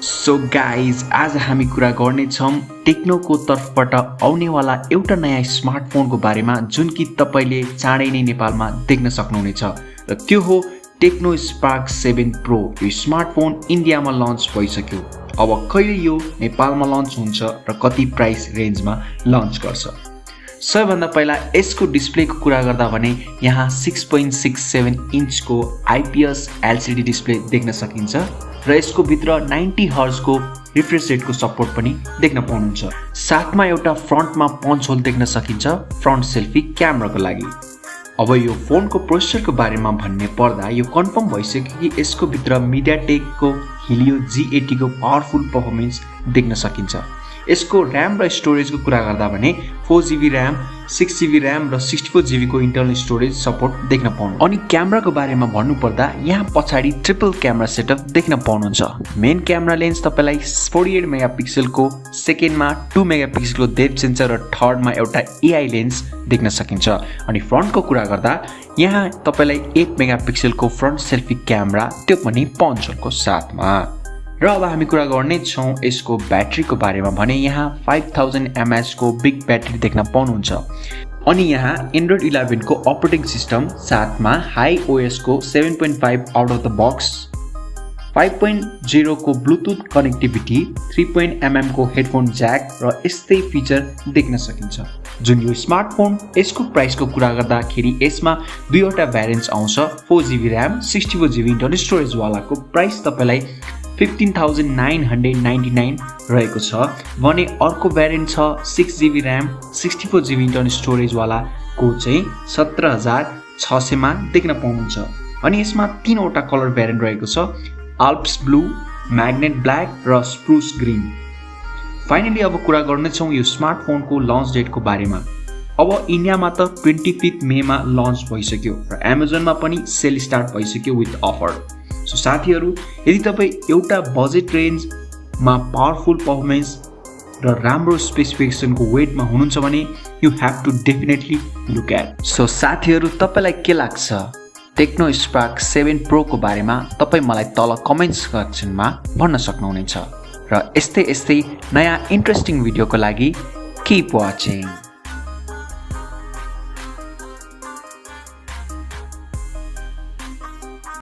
So guys आज हामी कुरा गर्नेछौँ टेक्नोको तर्फबाट आउनेवाला एउटा नयाँ स्मार्टफोनको बारेमा जुन कि तपाईले चाँडै नै नेपालमा देख्न सक्नुहुनेछ र त्यो हो टेक्नो स्पार्क 7 प्रो। यो स्मार्टफोन इन्डियामा लन्च भइसक्यो। अब कहिले यो नेपालमा लन्च हुन्छ र कति प्राइस रेन्जमा लन्च गर्छ। सबैभन्दा पहिला यसको डिस्प्लेको कुरा गर्दा भने यहाँ 6.67 इन्चको IPS LCD डिस्प्ले देख्न सकिन्छ र यसको भित्र 90 हर्जको रिफ्रेश रेटको सपोर्ट पनि देख्न पाउनुहुन्छ। साथमा एउटा फ्रन्टमा पञ्च होल देख्न सकिन्छ फ्रन्ट सेल्फी क्यामेराको लागि। अब यो फोनको प्रोसेसरको बारेमा भन्ने पर्दा यो कन्फर्म भइसक्यो कि यसको भित्र मिडियाटेकको Helio G80 को पावरफुल परफर्मेन्स देख्न सकिन्छ। यसको र्याम र स्टोरेजको कुरा गर्दा भने 4GB र्याम, 6GB र्याम र 64GB को इन्टरनल स्टोरेज सपोर्ट देख्न पाउनु। अनि क्यामेराको बारेमा भन्नुपर्दा यहाँ पछाडि ट्रिपल क्यामेरा सेटअप देख्न पाउनुहुन्छ। मेन क्यामेरा लेन्स तपाईलाई 48 मेगापिक्सलको, सेकेन्डमा 2 मेगापिक्सलको डेप्थ सेन्सर र थर्डमा एउटा AI लेन्स देख्न सकिन्छ। अनि फ्रन्टको कुरा गर्दा यहाँ तपाईलाई 8 मेगापिक्सलको फ्रन्ट सेल्फी क्यामेरा, त्यो पनि पञ्च होलको साथमा। र अब हामी कुरा गर्ने छौं यसको ब्याट्रीको बारेमा भने यहाँ 5000 mAh को बिग ब्याट्री देख्न पाउनुहुन्छ। अनि यहाँ एन्ड्रोइड 11 को अपरेटिङ सिस्टम, साथमा हाई OS को 7.5 आउट अफ द बक्स, 5.0 को ब्लुटुथ कनेक्टिभिटी, 3.mm को हेडफोन ज्याक र यस्तै फिचर देख्न सकिन्छ। जुन यो स्मार्टफोन यसको प्राइसको कुरा गर्दाखेरि यसमा दुईवटा भ्यारिएन्ट्स आउँछ। 4GB RAM, 64GB internal storage वालाको प्राइस तपाईलाई 15,999 रहेको छ भने अर्को भ्यारिएन्ट छ 6GB RAM, 64GB internal storage वाला को चाहिँ 17,600 मा देख्न पाउनुहुन्छ। अनि यसमा तीनवटा कलर भ्यारिएन्ट रहेको छ, आल्प्स ब्लू, म्याग्नेट ब्ल्याक र स्प्रुस ग्रीन। फाइनली अब कुरा गर्नेछौँ यो स्मार्टफोनको लन्च डेटको बारेमा। अब इन्डियामा त 25 मेमा लन्च भइसक्यो र एमाजोनमा पनि सेल स्टार्ट भइसक्यो विथ अफर। सो साथीहरू, यदि तपाईँ एउटा बजेट रेन्जमा पावरफुल परफर्मेन्स र राम्रो स्पेसिफिकेसनको वेटमा हुनुहुन्छ भने you have to definitely look at. So साथीहरू, तपाईलाई के लाग्छ टेक्नो स्पार्क 7 प्रोको बारेमा? तपाईँ मलाई तल कमेन्ट सेक्सनमा भन्न सक्नुहुनेछ। र यस्तै नयाँ इन्ट्रेस्टिङ भिडियोको लागि किप वाचिङ।